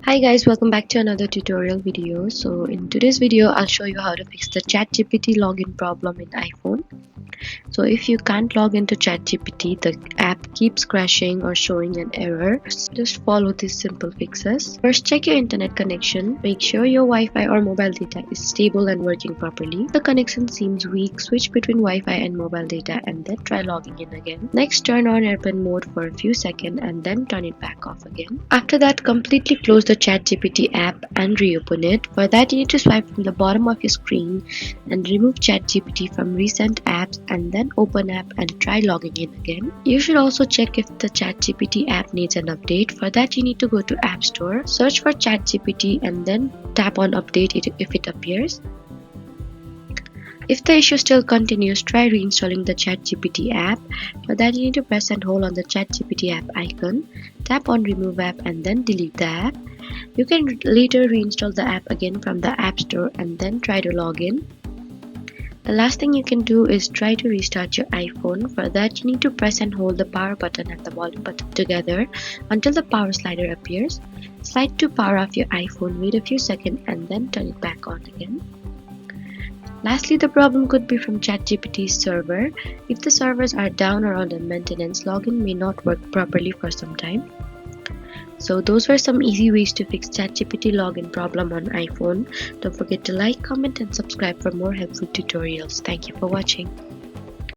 Hi guys, welcome back to another tutorial video. So in today's video, I'll show you how to fix the ChatGPT login problem in iPhone. So if you can't log into ChatGPT, the app keeps crashing or showing an error, just follow these simple fixes. First, check your internet connection. Make sure your Wi-Fi or mobile data is stable and working properly. If the connection seems weak, switch between Wi-Fi and mobile data and then try logging in again. Next, turn on airplane mode for a few seconds and then turn it back off again. After that, completely close the ChatGPT app and reopen it. For that, you need to swipe from the bottom of your screen and remove ChatGPT from recent apps and then open app and try logging in again. You should also check if the ChatGPT app needs an update. For that, you need to go to App Store, search for ChatGPT and then tap on update it if it appears. If the issue still continues, try reinstalling the ChatGPT app. For that, you need to press and hold on the ChatGPT app icon, tap on remove app and then delete the app. You can later reinstall the app again from the App Store and then try to log in. The last thing you can do is try to restart your iPhone. For that, you need to press and hold the power button and the volume button together until the power slider appears. Slide to power off your iPhone, wait a few seconds and then turn it back on again. Lastly, the problem could be from ChatGPT's server. If the servers are down or under maintenance, login may not work properly for some time. So those were some easy ways to fix ChatGPT login problem on iPhone. Don't forget to like, comment and subscribe for more helpful tutorials. Thank you for watching.